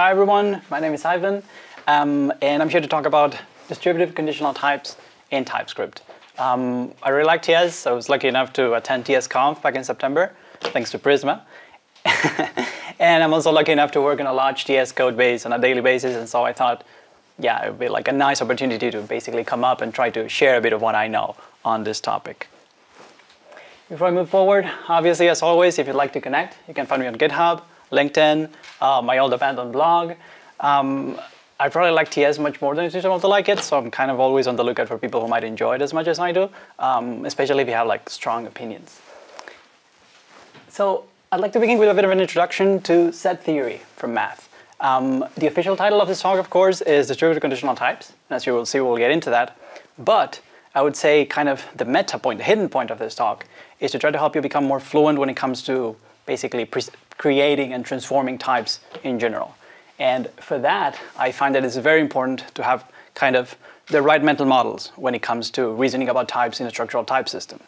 Hi everyone, my name is Ivan, and I'm here to talk about distributive conditional types in TypeScript. I really like TS. I was lucky enough to attend TSConf back in September, thanks to Prisma. And I'm also lucky enough to work on a large TS code base on a daily basis, and so I thought, yeah, it would be like a nice opportunity to basically come up and try to share a bit of what I know on this topic. Before I move forward, obviously, as always, if you'd like to connect, you can find me on GitHub, LinkedIn, my old abandoned blog. I probably like TS much more than some people to like it, so I'm kind of always on the lookout for people who might enjoy it as much as I do, especially if you have like strong opinions. So I'd like to begin with a bit of an introduction to set theory from math. The official title of this talk, of course, is Distributive Conditional Types, and as you will see, we'll get into that. But I would say kind of the meta point, the hidden point of this talk, is to try to help you become more fluent when it comes to basically creating and transforming types in general. And for that, I find that it's very important to have kind of the right mental models when it comes to reasoning about types in a structural type system.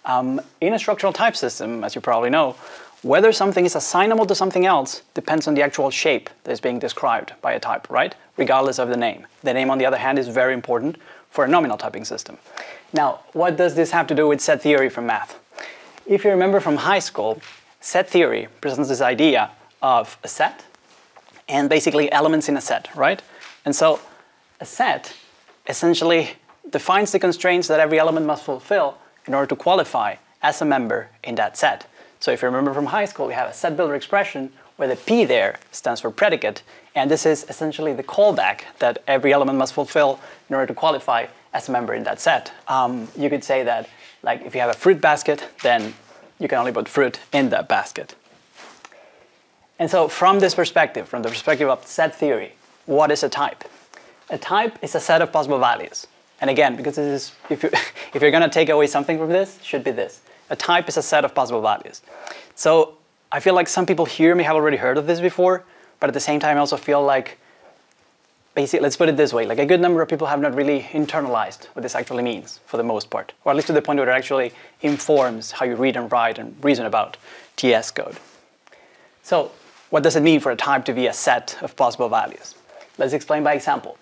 In a structural type system, as you probably know, whether something is assignable to something else depends on the actual shape that is being described by a type, right? Regardless of the name. The name, on the other hand, is very important for a nominal typing system. Now, what does this have to do with set theory from math? If you remember from high school, set theory presents this idea of a set and basically elements in a set, right? And so a set essentially defines the constraints that every element must fulfill in order to qualify as a member in that set. So if you remember from high school, we have a set builder expression where the P there stands for predicate, and this is essentially the callback that every element must fulfill in order to qualify as a member in that set. You could say that, like, if you have a fruit basket, then you can only put fruit in that basket. And so from this perspective, from the perspective of set theory, what is a type? A type is a set of possible values. And again, because this is, if you're going to take away something from this, it should be this. A type is a set of possible values. So I feel like some people here may have already heard of this before, but at the same time I also feel like, basically, let's put it this way, like a good number of people have not really internalized what this actually means for the most part, or at least to the point where it actually informs how you read and write and reason about TS code. So what does it mean for a type to be a set of possible values? Let's explain by example.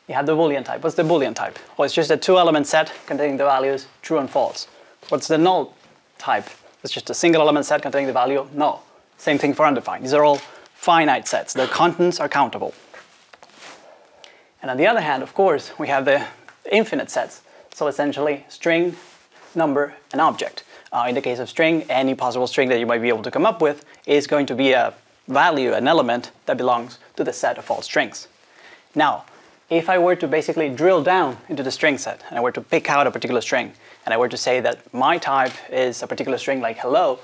You have the Boolean type. What's the Boolean type? Well, it's just a two-element set containing the values true and false. What's the null type? It's just a single element set containing the value null. Same thing for undefined. These are all finite sets. Their contents are countable. And on the other hand, of course, we have the infinite sets. So essentially, string, number, and object. In the case of string, any possible string that you might be able to come up with is going to be a value, an element that belongs to the set of all strings. Now, if I were to basically drill down into the string set, and I were to pick out a particular string, and I were to say that my type is a particular string like hello,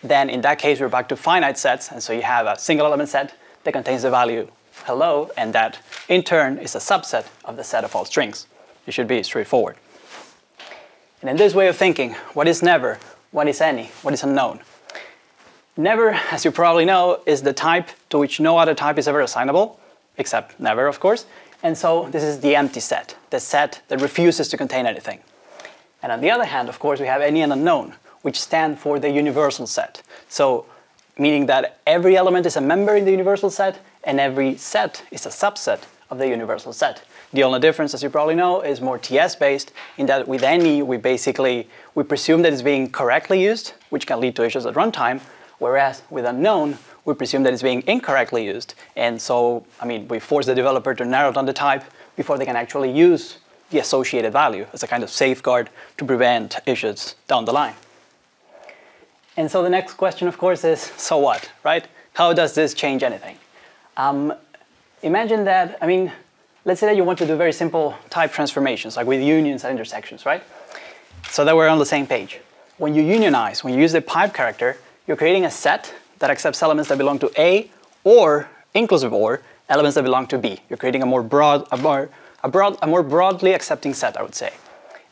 then in that case we're back to finite sets, and so you have a single element set that contains the value hello, and that in turn is a subset of the set of all strings. It should be straightforward. And in this way of thinking, what is never, what is any, what is unknown? Never, as you probably know, is the type to which no other type is ever assignable, except never, of course. And so this is the empty set, the set that refuses to contain anything. And on the other hand, of course, we have any and unknown, which stand for the universal set. So meaning that every element is a member in the universal set, and every set is a subset of the universal set. The only difference, as you probably know, is more TS-based, in that with any, we presume that it's being correctly used, which can lead to issues at runtime, whereas with unknown, we presume that it's being incorrectly used. And so, I mean, we force the developer to narrow down the type before they can actually use the associated value as a kind of safeguard to prevent issues down the line. And so the next question, of course, is, so what, right? How does this change anything? Imagine that, I mean, let's say that you want to do very simple type transformations, like with unions and intersections, right? So that we're on the same page. When you unionize, when you use the pipe character, you're creating a set that accepts elements that belong to A, or, inclusive or, elements that belong to B. You're creating a more broadly accepting set, I would say.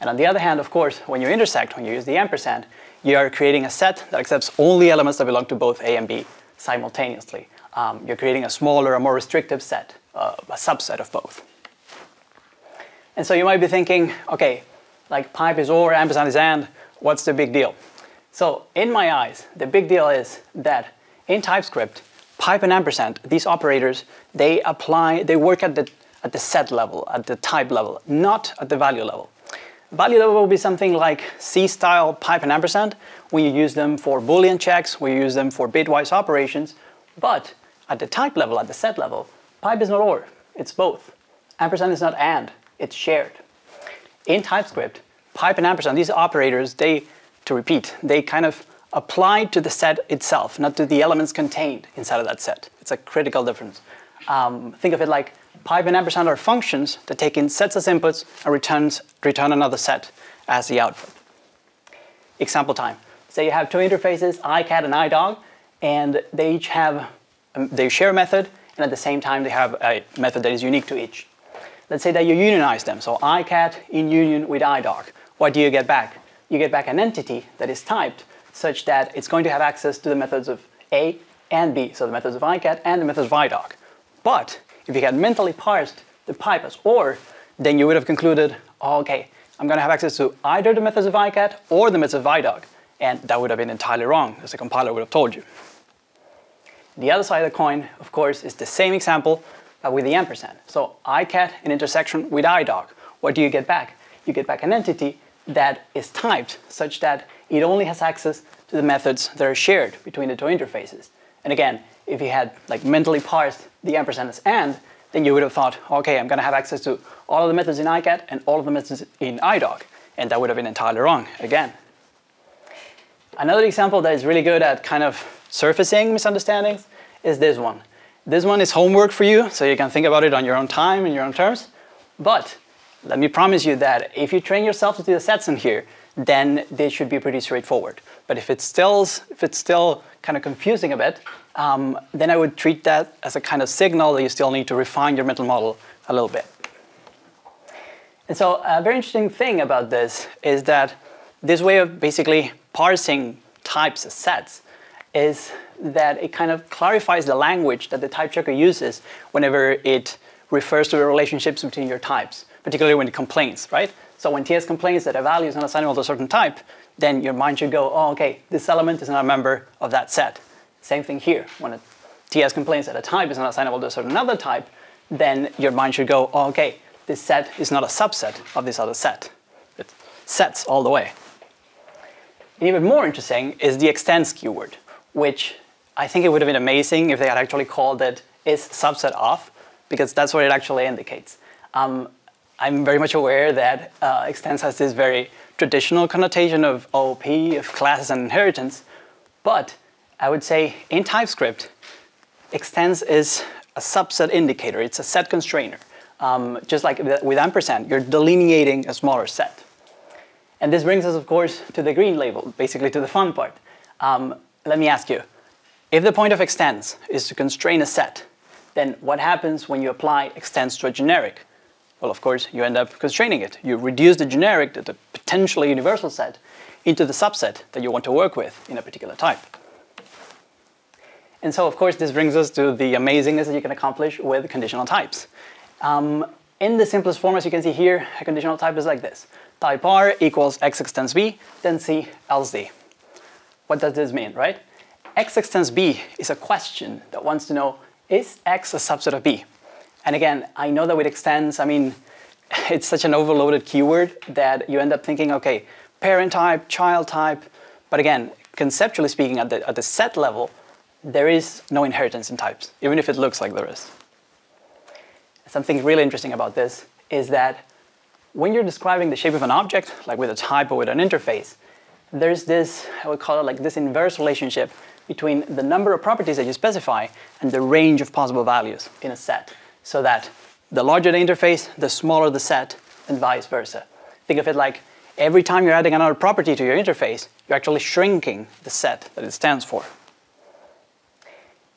And on the other hand, of course, when you intersect, when you use the ampersand, you are creating a set that accepts only elements that belong to both A and B simultaneously. You're creating a smaller, a more restrictive set, a subset of both. And so you might be thinking, okay, like pipe is or, ampersand is and, what's the big deal? So in my eyes, the big deal is that in TypeScript, pipe and ampersand, these operators, they work at the set level, at the type level, not at the value level. Value level will be something like C-style pipe and ampersand. We use them for Boolean checks, we use them for bitwise operations, but at the type level, at the set level, pipe is not or, it's both. Ampersand is not and, it's shared. In TypeScript, pipe and ampersand, these operators, they kind of apply to the set itself, not to the elements contained inside of that set. It's a critical difference. Think of it like pipe and ampersand are functions that take in sets as inputs and return another set as the output. Example time. Say you have two interfaces, iCat and iDog, and they each have, they share a method, and at the same time they have a method that is unique to each. Let's say that you unionize them, so iCat in union with iDog. What do you get back? You get back an entity that is typed such that it's going to have access to the methods of A and B, so the methods of iCat and the methods of iDog. But if you had mentally parsed the pipe as or, then you would have concluded, oh, okay, I'm going to have access to either the methods of iCat or the methods of iDog, and that would have been entirely wrong, as the compiler would have told you. The other side of the coin, of course, is the same example, but with the ampersand. So iCat in intersection with iDog. What do you get back? You get back an entity that is typed such that it only has access to the methods that are shared between the two interfaces. And again, if you had like mentally parsed the ampersand as and, then you would have thought, okay, I'm going to have access to all of the methods in iCat and all of the methods in iDog. And that would have been entirely wrong, again. Another example that is really good at kind of surfacing misunderstandings is this one. This one is homework for you, so you can think about it on your own time, in your own terms. But let me promise you that if you train yourself to do the sets in here, then this should be pretty straightforward. But if it's still kind of confusing a bit, then I would treat that as a kind of signal that you still need to refine your mental model a little bit. And so a very interesting thing about this is that this way of basically parsing types as sets is that it kind of clarifies the language that the type checker uses whenever it refers to the relationships between your types, particularly when it complains, right? So when TS complains that a value is not assignable to a certain type, then your mind should go, oh, okay, this element is not a member of that set. Same thing here. When a TS complains that a type is not assignable to a certain other type, then your mind should go, oh, okay, this set is not a subset of this other set. It sets all the way. And even more interesting is the extends keyword, which I think it would have been amazing if they had actually called it is subset of, because that's what it actually indicates. I'm very much aware that extends has this very traditional connotation of OOP, of classes and inheritance, but I would say in TypeScript, extends is a subset indicator. It's a set constrainer. Just like with ampersand, you're delineating a smaller set. And this brings us, of course, to the green label, basically to the fun part. Let me ask you, if the point of extends is to constrain a set, then what happens when you apply extends to a generic? Well, of course, you end up constraining it. You reduce the generic, the potentially universal set, into the subset that you want to work with in a particular type. And so, of course, this brings us to the amazingness that you can accomplish with conditional types. In the simplest form, as you can see here, a conditional type is like this. Type R equals X extends B, then C else D. What does this mean, right? X extends B is a question that wants to know, is X a subset of B? And again, I know that with extends, I mean, it's such an overloaded keyword that you end up thinking, okay, parent type, child type. But again, conceptually speaking, at the set level, there is no inheritance in types, even if it looks like there is. Something really interesting about this is that when you're describing the shape of an object, like with a type or with an interface, there's this, I would call it like this inverse relationship between the number of properties that you specify and the range of possible values in a set. So that the larger the interface, the smaller the set, and vice versa. Think of it like every time you're adding another property to your interface, you're actually shrinking the set that it stands for.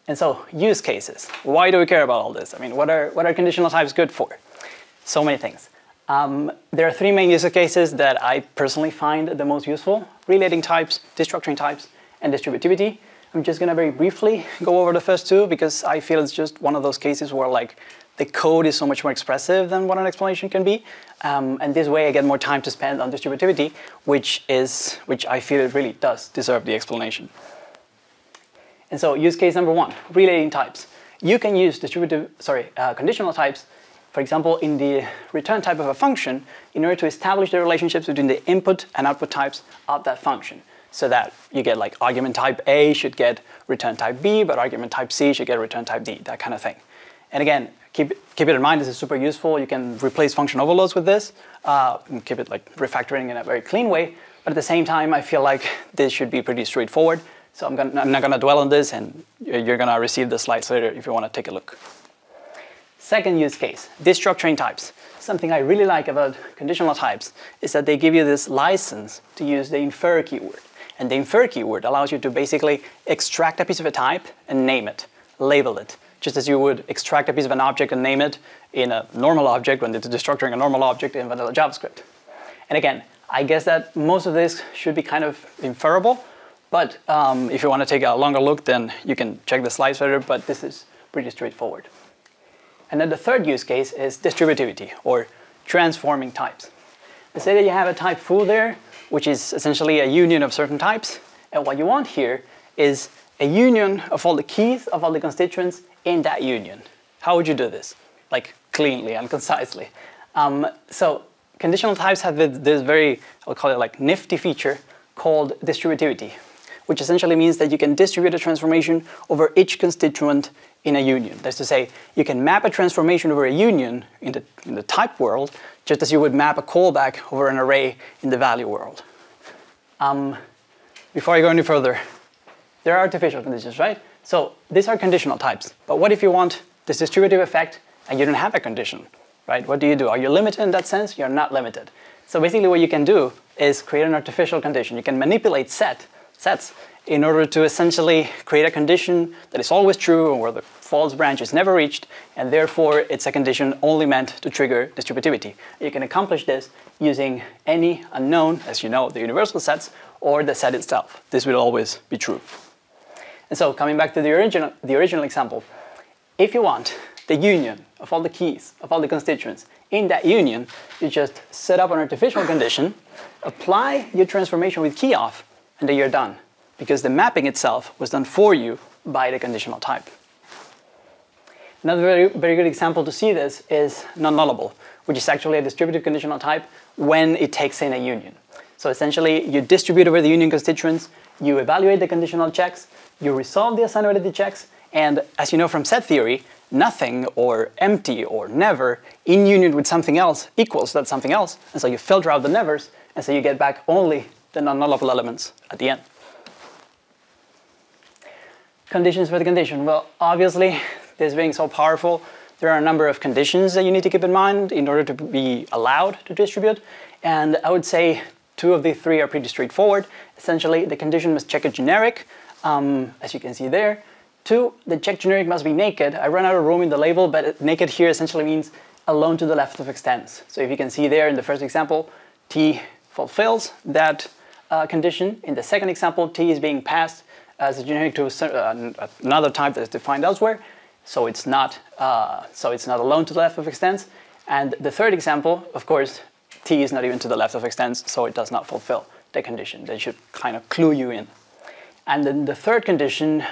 And so, use cases. Why do we care about all this? I mean, what are conditional types good for? So many things. There are three main use cases that I personally find the most useful: relating types, destructuring types, and distributivity. I'm just going to very briefly go over the first two because I feel it's just one of those cases where like the code is so much more expressive than what an explanation can be. And this way I get more time to spend on distributivity, which I feel it really does deserve the explanation. And so use case number 1, relating types. You can use conditional types, for example, in the return type of a function in order to establish the relationships between the input and output types of that function. So that you get like argument type A should get return type B, but argument type C should get return type D, that kind of thing. And again, keep it in mind, this is super useful. You can replace function overloads with this, and keep it like refactoring in a very clean way. But at the same time, I feel like this should be pretty straightforward. So I'm not gonna dwell on this, and you're gonna receive the slides later if you wanna take a look. Second use case, destructuring types. Something I really like about conditional types is that they give you this license to use the infer keyword. And the infer keyword allows you to basically extract a piece of a type and name it, label it, just as you would extract a piece of an object and name it in a normal object when it's destructuring a normal object in vanilla JavaScript. And again, I guess that most of this should be kind of inferable, but if you want to take a longer look, then you can check the slides later, but this is pretty straightforward. And then the third use case is distributivity, or transforming types. Let's say that you have a type foo there, which is essentially a union of certain types. And what you want here is a union of all the keys of all the constituents in that union. How would you do this? Like cleanly and concisely. So conditional types have this very, I'll call it like nifty feature called distributivity, which essentially means that you can distribute a transformation over each constituent in a union. That's to say, you can map a transformation over a union in the type world, just as you would map a callback over an array in the value world. Before I go any further, there are artificial conditions, right? So these are conditional types. But what if you want this distributive effect and you don't have a condition, right? What do? Are you limited in that sense? You're not limited. So basically what you can do is create an artificial condition. You can manipulate sets in order to essentially create a condition that is always true and where the false branch is never reached, and therefore it's a condition only meant to trigger distributivity. You can accomplish this using any unknown, as you know, the universal sets, or the set itself. This will always be true. And so coming back to the original example, if you want the union of all the keys, of all the constituents in that union, you just set up an artificial condition, apply your transformation with key off, and then you're done, because the mapping itself was done for you by the conditional type. Another very good example to see this is non-nullable, which is actually a distributive conditional type when it takes in a union. So essentially, you distribute over the union constituents, you evaluate the conditional checks, you resolve the assignability checks, and as you know from set theory, nothing or empty or never in union with something else equals that something else. And so you filter out the nevers, and so you get back only the non-nullable elements at the end. Conditions for the condition. Well, obviously, this being so powerful, there are a number of conditions that you need to keep in mind in order to be allowed to distribute. And I would say 2 of the 3 are pretty straightforward. Essentially, the condition must check a generic, as you can see there. 2, the check generic must be naked. I ran out of room in the label, but naked here essentially means alone to the left of extends. So if you can see there in the first example, T fulfills that condition. In the second example, T is being passed as a generic to another type that is defined elsewhere. So it's not alone to the left of extends. And the third example, of course, T is not even to the left of extends, so it does not fulfill the condition. They should kind of clue you in. And then the third condition,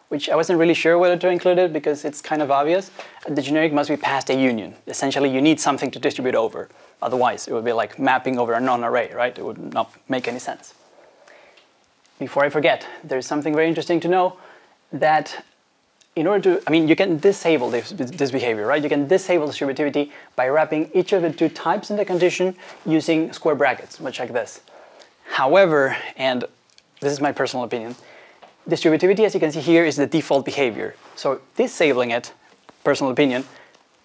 which I wasn't really sure whether to include it because it's kind of obvious, the generic must be past a union. Essentially, you need something to distribute over. Otherwise, it would be like mapping over a non-array, right? It would not make any sense. Before I forget, there's something very interesting to know, that in order to, you can disable this behavior, right? You can disable distributivity by wrapping each of the 2 types in the condition using square brackets, much like this. However, and this is my personal opinion, distributivity, as you can see here, is the default behavior. So disabling it, personal opinion,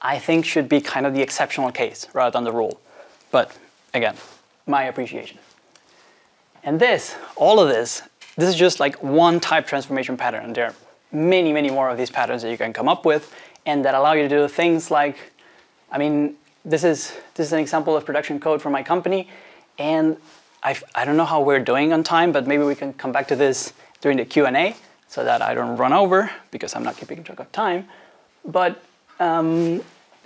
I think should be kind of the exceptional case rather than the rule. But again, my appreciation. And all of this is just like one type transformation pattern. And there are many, many more of these patterns that you can come up with and that allow you to do things like, this is an example of production code for my company, and I don't know how we're doing on time, but maybe we can come back to this during the Q&A so that I don't run over because I'm not keeping track of time. But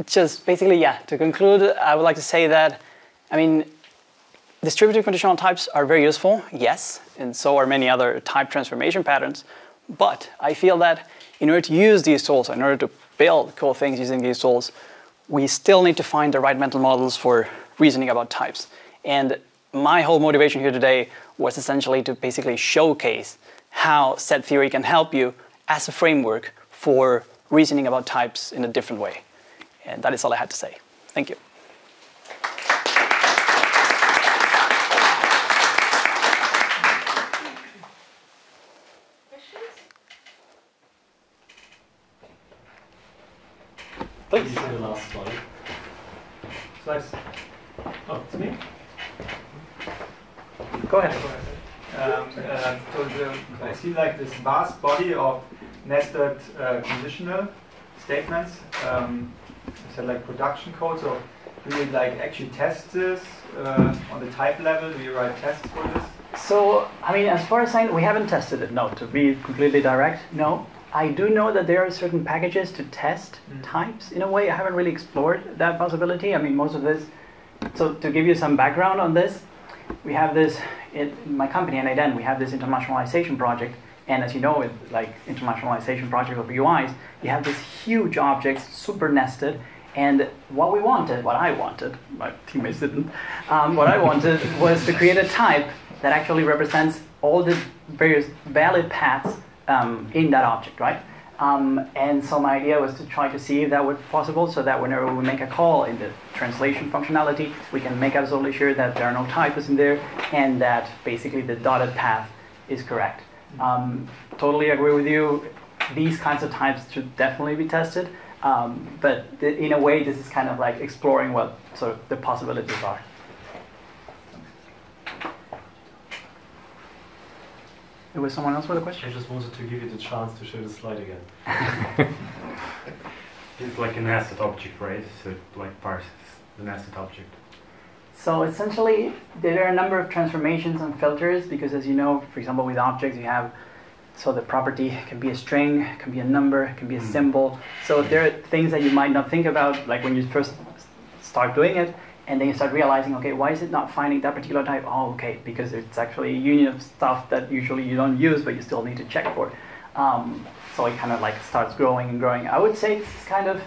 just basically, yeah, to conclude, I would like to say that, distributive conditional types are very useful, yes, and so are many other type transformation patterns, But I feel that in order to use these tools, in order to build cool things using these tools, we still need to find the right mental models for reasoning about types. And my whole motivation here today was essentially to basically showcase how set theory can help you as a framework for reasoning about types in a different way. And that is all I had to say. Thank you. Please. This is the last slide. Slides. Oh, it's me? Go ahead. I see like this vast body of nested conditional statements. It's like production code. So do you like actually test this on the type level? Do you write tests for this? So, I mean, as far as I know, we haven't tested it, no. To be completely direct, no. I do know that there are certain packages to test types. In a way, I haven't really explored that possibility. I mean, most of this, so to give you some background on this, we have this, in my company, NIDN, we have this internationalization project. And as you know, with like internationalization project of UIs, you have these huge objects, super nested. And what I wanted, my teammates didn't, what I wanted was to create a type that actually represents all the various valid paths in that object, right? And so my idea was to try to see if that was possible so that whenever we make a call in the translation functionality, we can make absolutely sure that there are no typos in there and that basically the dotted path is correct. Totally agree with you. These kinds of types should definitely be tested. But in a way, this is kind of like exploring what sort of the possibilities are. There was someone else with a question? I just wanted to give you the chance to show the slide again. It's like a nested object, right? So it like parses the nested object. So essentially, there are a number of transformations and filters because, as you know, for example, with objects, you have so the property can be a string, can be a number, can be a symbol. So there are things that you might not think about, like when you first start doing it, and then you start realizing, okay, why is it not finding that particular type? Oh, okay, because it's actually a union of stuff that usually you don't use, but you still need to check for. So it kind of like starts growing and growing. I would say it's kind of,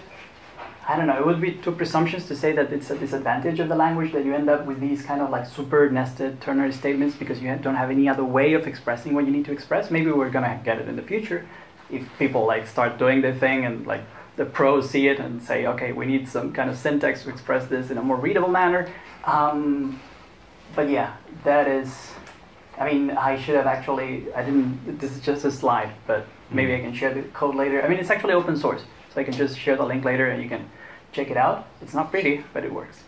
I don't know, it would be too presumptuous to say that it's a disadvantage of the language that you end up with these kind of like super nested ternary statements because you don't have any other way of expressing what you need to express. Maybe we're gonna get it in the future if people like start doing their thing and like the pros see it and say, okay, we need some kind of syntax to express this in a more readable manner. But yeah, that is, I mean, I should have actually, this is just a slide, but maybe I can share the code later. I mean, it's actually open source, so I can just share the link later and you can check it out. It's not pretty, but it works.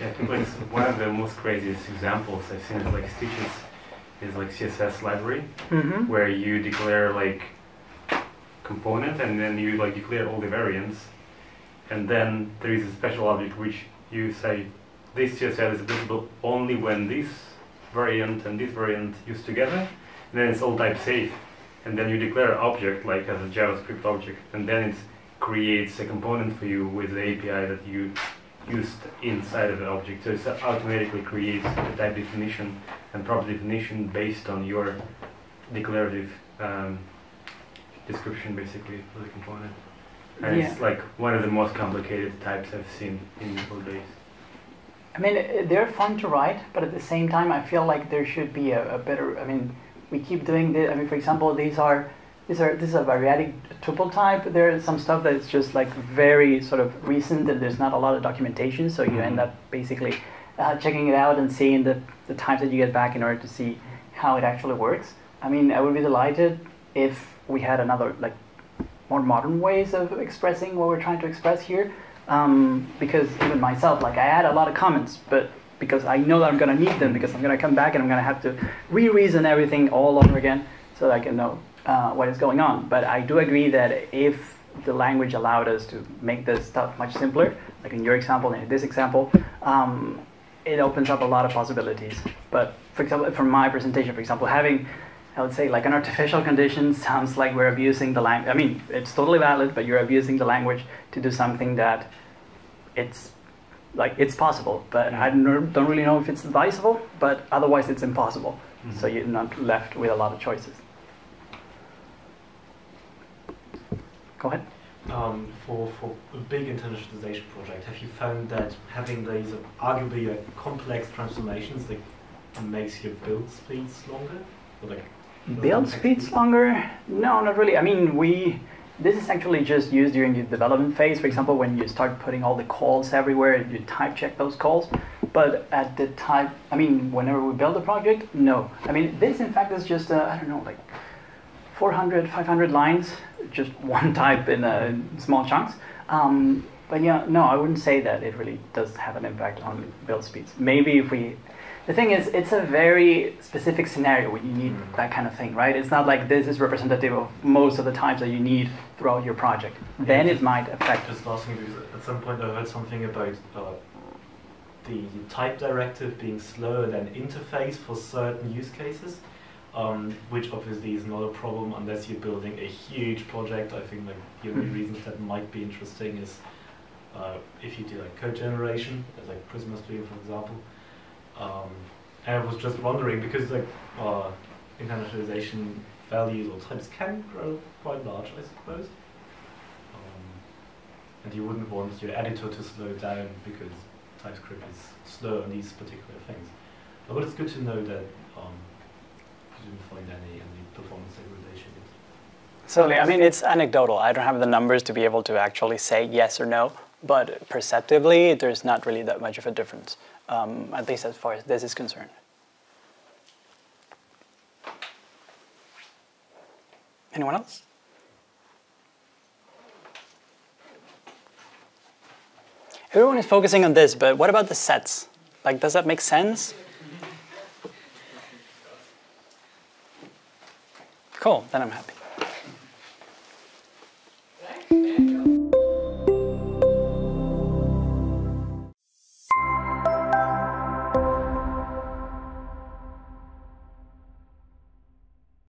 Yeah, I think like one of the most craziest examples I've seen is like Stitches is like CSS library, where you declare like component and then you like declare all the variants, and then there is a special object which you say this CSS is visible only when this variant and this variant used together, and then it's all type safe, and then you declare an object like as a JavaScript object, and then it creates a component for you with the API that you used inside of the object. So it automatically creates a type definition and property definition based on your declarative description basically for the component. And it's like one of the most complicated types I've seen in code base. I mean, they're fun to write, but at the same time, I feel like there should be a better, I mean, we keep doing this. I mean, for example, this is a variadic tuple type. There is some stuff that's just like very sort of recent and there's not a lot of documentation, so you end up basically checking it out and seeing the types that you get back in order to see how it actually works. I mean, I would be delighted if we had another, like, more modern ways of expressing what we're trying to express here. Because even myself, like, I add a lot of comments, but because I know that I'm going to need them, because I'm going to come back and I'm going to have to re-reason everything all over again so that I can know what is going on. But I do agree that if the language allowed us to make this stuff much simpler, like in your example and in this example, it opens up a lot of possibilities. But for example, from my presentation, for example, having, I would say, like an artificial condition sounds like we're abusing the language. I mean, it's totally valid, but you're abusing the language to do something that it's possible. But I don't really know if it's advisable, but otherwise it's impossible. So you're not left with a lot of choices. Go ahead. For a big internationalization project, have you found that having these arguably complex transformations that makes your build speeds longer? Or like build speeds longer? No, not really. I mean, this is actually just used during the development phase. For example, when you start putting all the calls everywhere, you type check those calls. But at the time, I mean, whenever we build a project, no. I mean, this in fact is just, I don't know, like 400, 500 lines, just one type in small chunks. But yeah, no, I wouldn't say that it really does have an impact on build speeds. Maybe if the thing is, it's a very specific scenario where you need that kind of thing, right? It's not like this is representative of most of the types that you need throughout your project. Yeah, then it might affect. Just last thing, because at some point I heard something about the type directive being slower than interface for certain use cases, which obviously is not a problem unless you're building a huge project. I think like the only reasons that might be interesting is if you do like code generation, as like Prisma is doing, for example. And I was just wondering, because like internationalization values or types can grow quite large, I suppose. And you wouldn't want your editor to slow down because TypeScript is slow on these particular things. But it's good to know that you didn't find any performance degradation. Certainly, I mean, it's anecdotal. I don't have the numbers to be able to actually say yes or no, but perceptively, there's not really that much of a difference, at least as far as this is concerned. Anyone else? Everyone is focusing on this, but what about the sets? Like, does that make sense? Cool, then I'm happy.